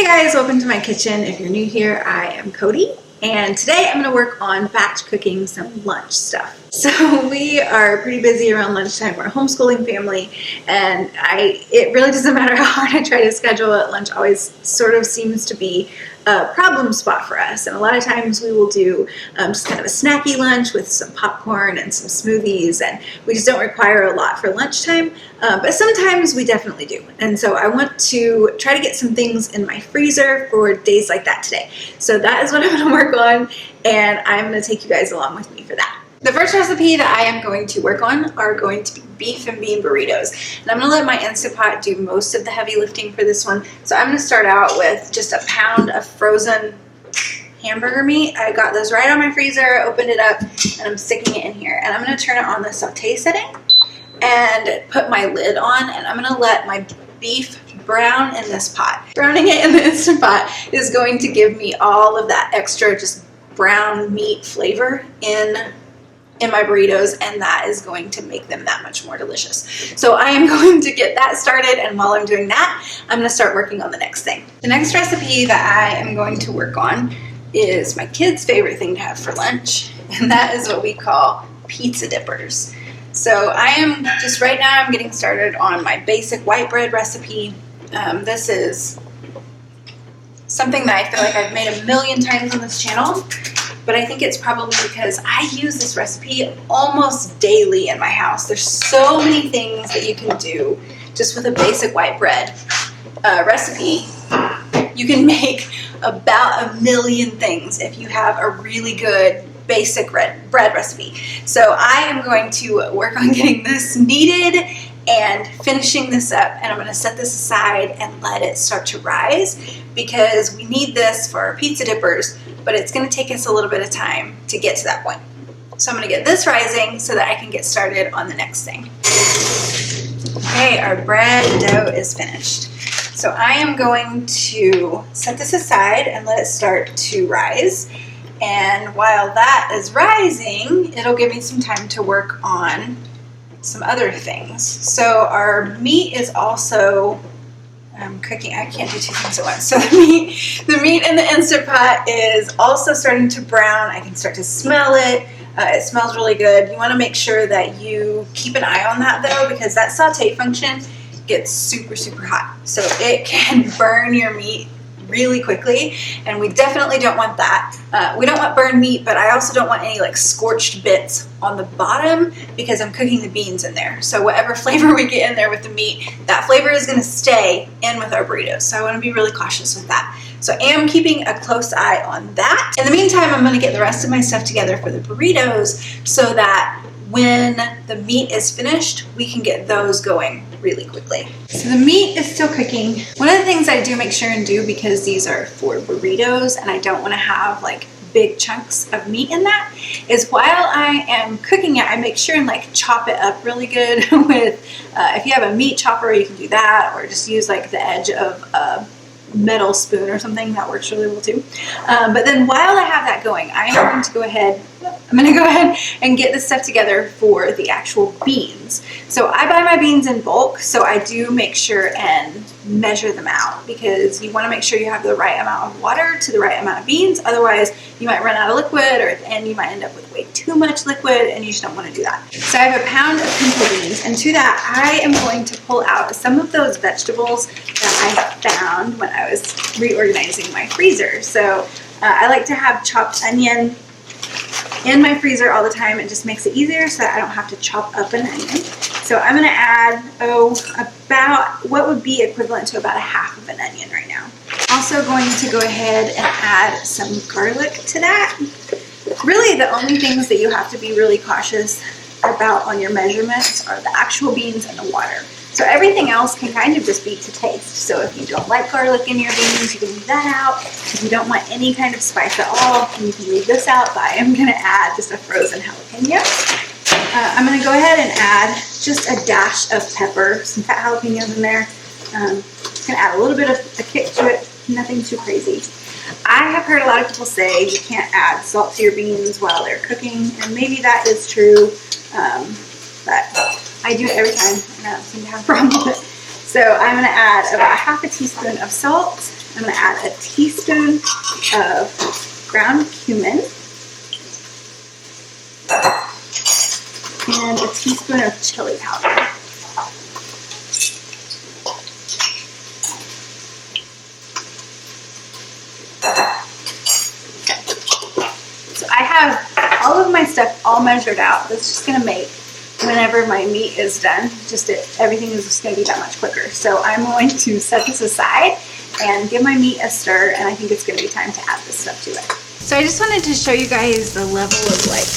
Hey guys, welcome to my kitchen. If you're new here, I am Cody, and today I'm going to work on batch cooking some lunch stuff. So we are pretty busy around lunchtime. We're a homeschooling family, and it really doesn't matter how hard I try to schedule it. Lunch always sort of seems to be a problem spot for us, and a lot of times we will do just kind of a snacky lunch with some popcorn and some smoothies, and we just don't require a lot for lunchtime, but sometimes we definitely do. And so I want to try to get some things in my freezer for days like that today. So that is what I'm going to work on, and I'm going to take you guys along with me for that. The first recipe that I am going to work on are going to be beef and bean burritos. And I'm going to let my Instant Pot do most of the heavy lifting for this one. So I'm going to start out with just a pound of frozen hamburger meat. I got those right on my freezer, opened it up, and I'm sticking it in here. And I'm going to turn it on the saute setting and put my lid on, and I'm going to let my beef brown in this pot. Browning it in the Instant Pot is going to give me all of that extra just brown meat flavor in my burritos, and that is going to make them that much more delicious. So I am going to get that started, and while I'm doing that, I'm going to start working on the next thing. The next recipe that I am going to work on is my kids' favorite thing to have for lunch, and that is what we call pizza dippers. So I am just right now I'm getting started on my basic white bread recipe. This is something that I feel like I've made a million times on this channel, but I think it's probably because I use this recipe almost daily in my house. There's so many things that you can do just with a basic white bread recipe. You can make about a million things if you have a really good basic bread recipe. So I am going to work on getting this kneaded and finishing this up, and I'm going to set this aside and let it start to rise, because we need this for our pizza dippers, but it's going to take us a little bit of time to get to that point. So I'm going to get this rising so that I can get started on the next thing. Okay, our bread dough is finished. So I am going to set this aside and let it start to rise. And while that is rising, it'll give me some time to work on some other things. So our meat is also cooking. I can't do two things at once. So the meat in the Instant Pot is also starting to brown. I can start to smell it. It smells really good. You want to make sure that you keep an eye on that though, because that saute function gets super, super hot. So it can burn your meat really quickly, and we definitely don't want that. We don't want burned meat, but I also don't want any like scorched bits on the bottom, because I'm cooking the beans in there. So whatever flavor we get in there with the meat, that flavor is going to stay in with our burritos. So I want to be really cautious with that. So I am keeping a close eye on that. In the meantime, I'm going to get the rest of my stuff together for the burritos so that when the meat is finished, we can get those going really quickly. So the meat is still cooking. One of the things I do make sure and do, because these are for burritos and I don't want to have like big chunks of meat in that, is while I am cooking it, I make sure and like chop it up really good with, if you have a meat chopper, you can do that, or just use like the edge of a metal spoon or something. That works really well too. But then while I have that going, I'm going to go ahead and get this stuff together for the actual beans. So I buy my beans in bulk, so I do make sure and measure them out, because you want to make sure you have the right amount of water to the right amount of beans. Otherwise, you might run out of liquid, or at the end you might end up with way too much liquid, and you just don't want to do that. So I have a pound of pinto beans, and to that I am going to pull out some of those vegetables that I found when I was reorganizing my freezer. So I like to have chopped onion in my freezer all the time. It just makes it easier so that I don't have to chop up an onion. So I'm going to add, about what would be equivalent to about a half of an onion right now. Also going to go ahead and add some garlic to that. Really the only things that you have to be really cautious about on your measurements are the actual beans and the water. So everything else can kind of just be to taste. So if you don't like garlic in your beans, you can leave that out. If you don't want any kind of spice at all, you can leave this out, but I am going to add just a frozen jalapeno. I'm going to go ahead and add just a dash of pepper, some fat jalapenos in there. Just going to add a little bit of a kick to it, nothing too crazy. I have heard a lot of people say you can't add salt to your beans while they're cooking, and maybe that is true, but I do it every time, and I don't seem to have a problem with it. So I'm going to add about half a teaspoon of salt I'm gonna add a teaspoon of ground cumin and a teaspoon of chili powder. So I have all of my stuff all measured out. That's just gonna make whenever my meat is done, everything is just gonna be that much quicker. So I'm going to set this aside and give my meat a stir, and I think it's gonna be time to add this stuff to it. So I just wanted to show you guys the level of like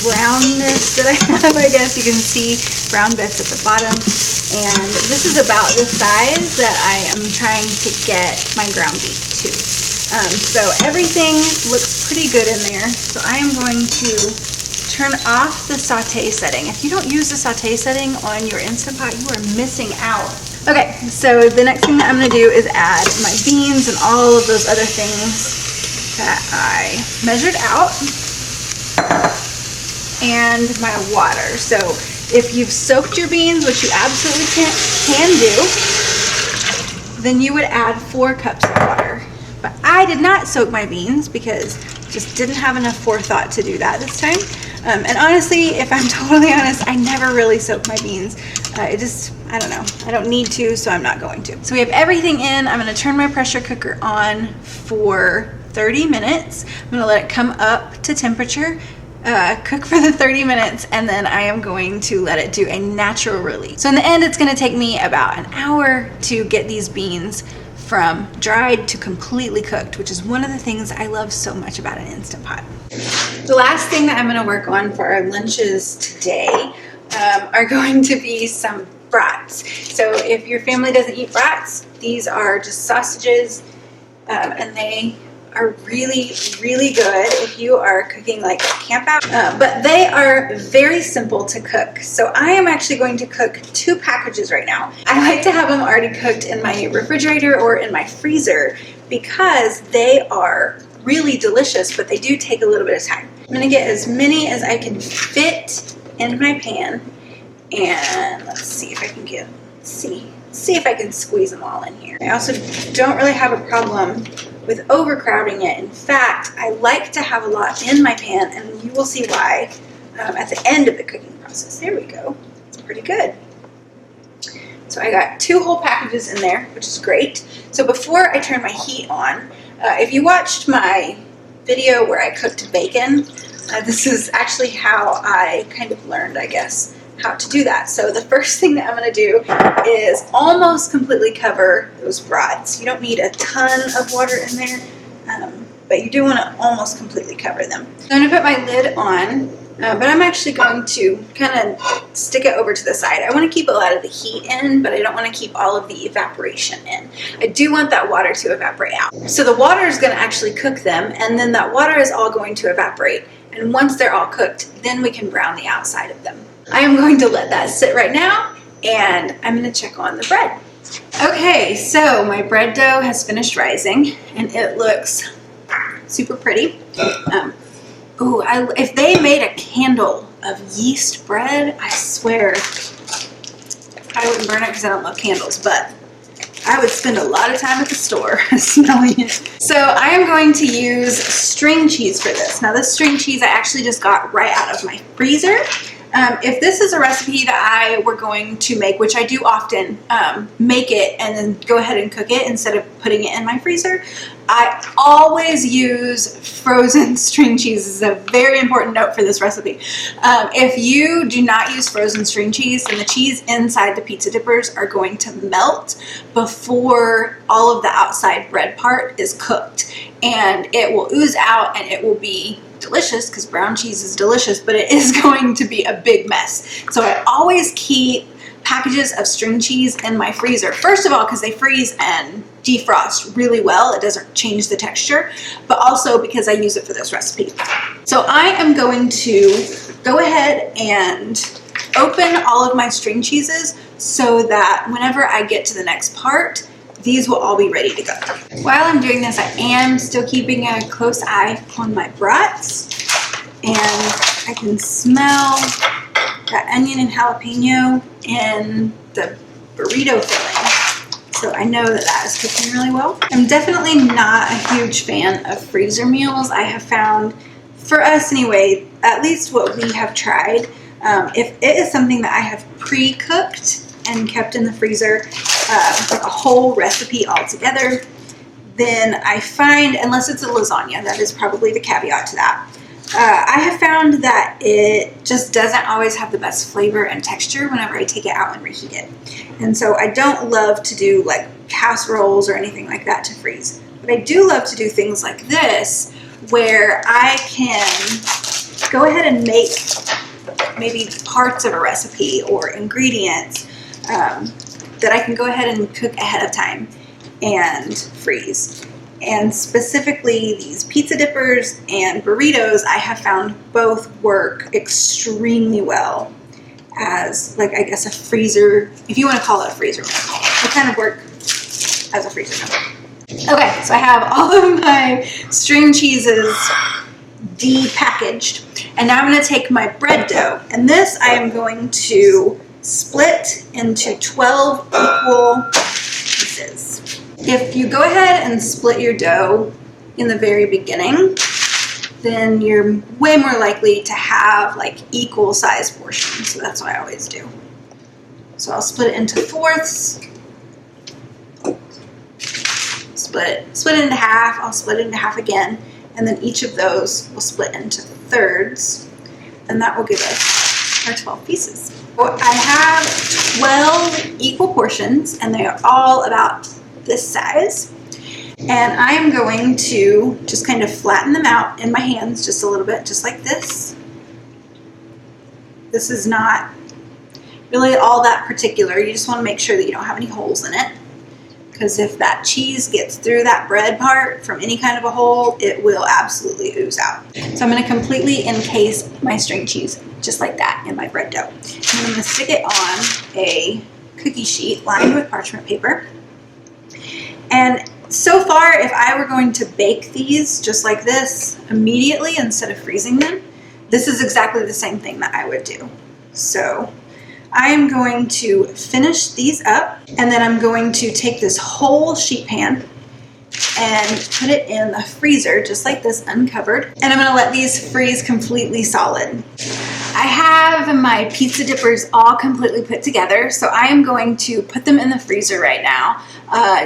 brownness that I have. I guess you can see brown bits at the bottom, and this is about the size that I am trying to get my ground beef to. So everything looks pretty good in there. So I am going to turn off the saute setting. If you don't use the saute setting on your Instant Pot, you are missing out. Okay, so the next thing that I'm gonna do is add my beans and all of those other things that I measured out, and my water. So if you've soaked your beans, which you absolutely can do, then you would add 4 cups of water. But I did not soak my beans because just didn't have enough forethought to do that this time. And honestly, if I'm totally honest, I never really soak my beans. I don't know. I don't need to, so I'm not going to. So we have everything in. I'm gonna turn my pressure cooker on for 30 minutes. I'm gonna let it come up to temperature, cook for the 30 minutes, and then I am going to let it do a natural release. So in the end, it's gonna take me about an hour to get these beans from dried to completely cooked, which is one of the things I love so much about an Instant Pot. The last thing that I'm gonna work on for our lunches today are going to be some brats. So if your family doesn't eat brats, these are just sausages, and they are really, really good if you are cooking like a camp out. But they are very simple to cook. So I am actually going to cook 2 packages right now. I like to have them already cooked in my refrigerator or in my freezer because they are really delicious, but they do take a little bit of time. I'm gonna get as many as I can fit in my pan, and let's see if I can see if I can squeeze them all in here. I also don't really have a problem with overcrowding it. In fact, I like to have a lot in my pan, and you will see why at the end of the cooking process. There we go. It's pretty good. So I got 2 whole packages in there, which is great. So before I turn my heat on, if you watched my video where I cooked bacon, this is actually how I kind of learned, I guess, how to do that. So the first thing that I'm going to do is almost completely cover those brats. You don't need a ton of water in there, but you do want to almost completely cover them. So I'm going to put my lid on, but I'm actually going to kind of stick it over to the side. I want to keep a lot of the heat in, but I don't want to keep all of the evaporation in. I do want that water to evaporate out. So the water is going to actually cook them, and then that water is all going to evaporate. And once they're all cooked, then we can brown the outside of them. I am going to let that sit right now, and I'm going to check on the bread. Okay, so my bread dough has finished rising, and it looks super pretty. If they made a candle of yeast bread, I swear I wouldn't burn it because I don't love candles, but I would spend a lot of time at the store smelling it. So I am going to use string cheese for this. Now this string cheese I actually just got right out of my freezer. If this is a recipe that I were going to make, which I do often, make it and then go ahead and cook it instead of putting it in my freezer, I always use frozen string cheese. This is a very important note for this recipe. If you do not use frozen string cheese, then the cheese inside the pizza dippers are going to melt before all of the outside bread part is cooked, and it will ooze out and it will be delicious because brown cheese is delicious, but it is going to be a big mess. So I always keep packages of string cheese in my freezer. First of all, because they freeze and defrost really well. It doesn't change the texture, but also because I use it for this recipe. So I am going to go ahead and open all of my string cheeses so that whenever I get to the next part, these will all be ready to go. While I'm doing this, I am still keeping a close eye on my brats, and I can smell that onion and jalapeno in the burrito filling. So I know that that is cooking really well. I'm definitely not a huge fan of freezer meals. I have found, for us anyway, at least what we have tried, if it is something that I have pre-cooked and kept in the freezer, like a whole recipe altogether, then I find, unless it's a lasagna, that is probably the caveat to that, I have found that it just doesn't always have the best flavor and texture whenever I take it out and reheat it. And so I don't love to do like casseroles or anything like that to freeze. But I do love to do things like this, where I can go ahead and make maybe parts of a recipe or ingredients that I can go ahead and cook ahead of time and freeze. And specifically these pizza dippers and burritos, I have found both work extremely well as, like, I guess a freezer, if you want to call it a freezer meal. They kind of work as a freezer meal. Okay, so I have all of my string cheeses depackaged, and now I'm going to take my bread dough, and this I am going to split into 12 equal pieces. If you go ahead and split your dough in the very beginning, then you're way more likely to have like equal size portions. So that's what I always do. So I'll split it into fourths, split it into half, I'll split it into half again, and then each of those will split into thirds, and that will give us our 12 pieces. So I have 12 equal portions, and they are all about this size, and I am going to just kind of flatten them out in my hands just a little bit, just like this. This is not really all that particular. You just want to make sure that you don't have any holes in it, because if that cheese gets through that bread part from any kind of a hole, it will absolutely ooze out. So I'm going to completely encase my string cheese just like that in my bread dough. And I'm going to stick it on a cookie sheet lined with parchment paper. And so far, if I were going to bake these just like this immediately instead of freezing them, this is exactly the same thing that I would do. So I am going to finish these up, and then I'm going to take this whole sheet pan and put it in the freezer just like this, uncovered. And I'm going to let these freeze completely solid. I have my pizza dippers all completely put together, so I am going to put them in the freezer right now,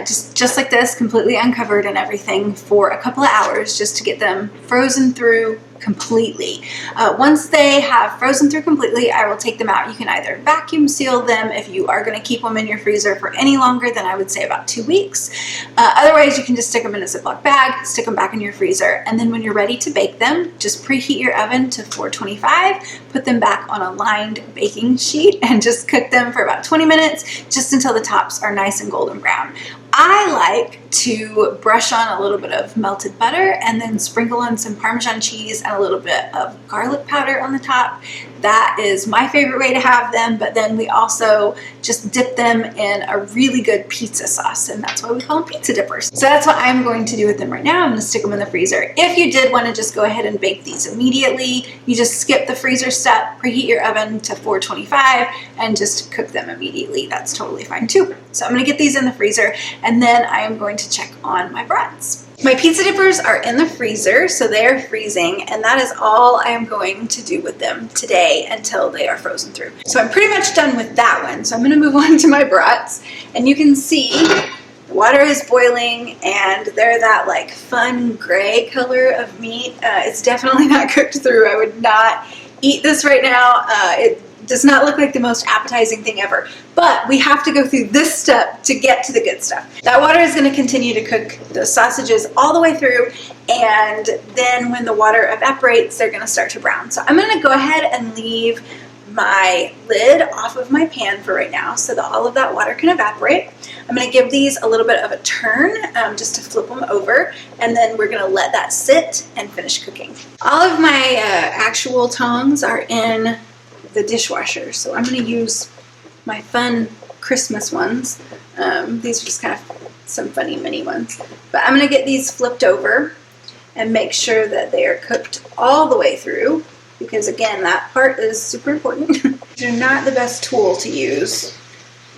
just like this, completely uncovered and everything, for a couple of hours just to get them frozen through completely. Once they have frozen through completely, I will take them out. You can either vacuum seal them if you are going to keep them in your freezer for any longer than, I would say, about 2 weeks. Otherwise, you can just stick them in a Ziploc bag, stick them back in your freezer, and then when you're ready to bake them, just preheat your oven to 425, put them back on a lined baking sheet, and just cook them for about 20 minutes, just until the tops are nice and golden brown. I like to brush on a little bit of melted butter and then sprinkle on some Parmesan cheese and a little bit of garlic powder on the top. That is my favorite way to have them, but then we also just dip them in a really good pizza sauce, and that's why we call them pizza dippers. So that's what I'm going to do with them right now. I'm going to stick them in the freezer. If you did want to just go ahead and bake these immediately, you just skip the freezer step, preheat your oven to 425, and just cook them immediately. That's totally fine too. So I'm going to get these in the freezer, and then I am going to check on my brats. My pizza dippers are in the freezer, so they are freezing, and that is all I am going to do with them today until they are frozen through. So I'm pretty much done with that one, so I'm going to move on to my brats, and you can see the water is boiling, and they're that like fun gray color of meat. It's definitely not cooked through. I would not eat this right now. It does not look like the most appetizing thing ever, but we have to go through this step to get to the good stuff. That water is going to continue to cook the sausages all the way through, and then when the water evaporates, they're going to start to brown. So I'm going to go ahead and leave my lid off of my pan for right now so that all of that water can evaporate. I'm going to give these a little bit of a turn just to flip them over, and then we're going to let that sit and finish cooking. All of my actual tongs are in the dishwasher, so I'm going to use my fun Christmas ones. These are just kind of some funny mini ones, but I'm going to get these flipped over and make sure that they are cooked all the way through, because again, that part is super important. They're not the best tool to use,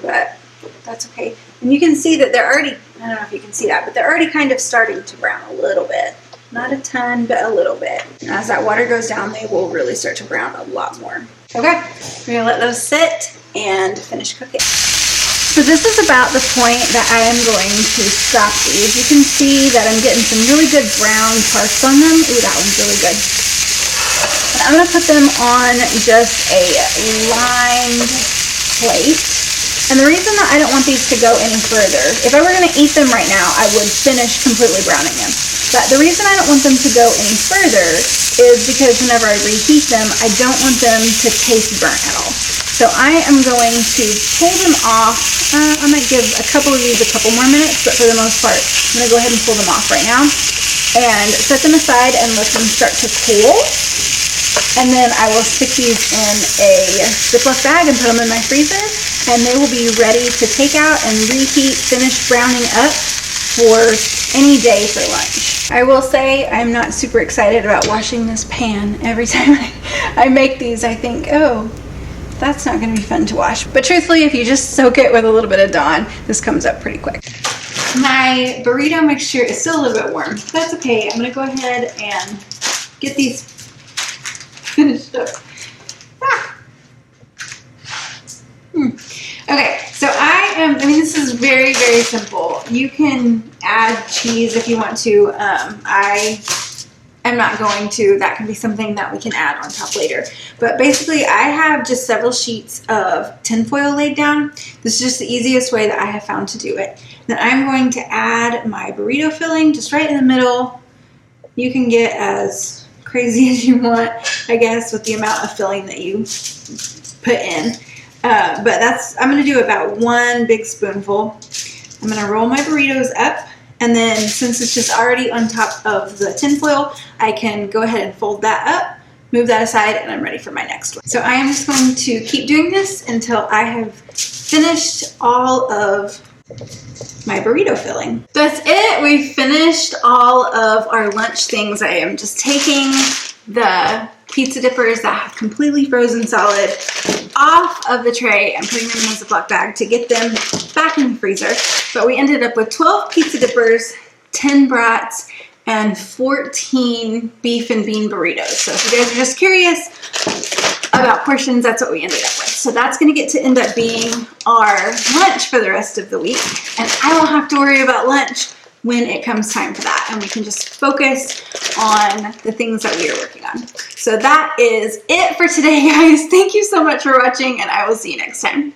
but that's okay. And you can see that they're already, I don't know if you can see that, but they're already kind of starting to brown a little bit. Not a ton, but a little bit. And as that water goes down, they will really start to brown a lot more. Okay, we're gonna let those sit and finish cooking. So this is about the point that I am going to stop these. You can see that I'm getting some really good brown parts on them. Ooh, that one's really good. And I'm gonna put them on just a lined plate. And the reason that I don't want these to go any further, if I were gonna eat them right now, I would finish completely browning them. But the reason I don't want them to go any further is because whenever I reheat them, I don't want them to taste burnt at all. So I am going to pull them off. I might give a couple of these a couple more minutes, but for the most part, I'm gonna go ahead and pull them off right now and set them aside and let them start to cool. And then I will stick these in a Ziploc bag and put them in my freezer, and they will be ready to take out and reheat, finish browning up for any day for lunch. I will say I'm not super excited about washing this pan. Every time I make these, I think, oh, that's not going to be fun to wash. But truthfully, if you just soak it with a little bit of Dawn, this comes up pretty quick. My burrito mixture is still a little bit warm. That's okay. I'm going to go ahead and get these finished up. Okay, so I mean, this is very, very simple. You can add cheese if you want to. I am not going to. That can be something that we can add on top later. But basically, I have just several sheets of tinfoil laid down. This is just the easiest way that I have found to do it. Then I'm going to add my burrito filling just right in the middle. You can get as crazy as you want, I guess, with the amount of filling that you put in. But I'm going to do about 1 big spoonful. I'm going to roll my burritos up, and then since it's just already on top of the tinfoil, I can go ahead and fold that up, move that aside, and I'm ready for my next one. So I am just going to keep doing this until I have finished all of my burrito filling. That's it. We finished all of our lunch things. I am just taking the pizza dippers that have completely frozen solid off of the tray and putting them in a Ziploc bag to get them back in the freezer. But we ended up with 12 pizza dippers, 10 brats, and 14 beef and bean burritos. So if you guys are just curious about portions, that's what we ended up with. So that's going to get to end up being our lunch for the rest of the week. And I won't have to worry about lunch when it comes time for that, and we can just focus on the things that we are working on. So that is it for today, guys. Thank you so much for watching, and I will see you next time.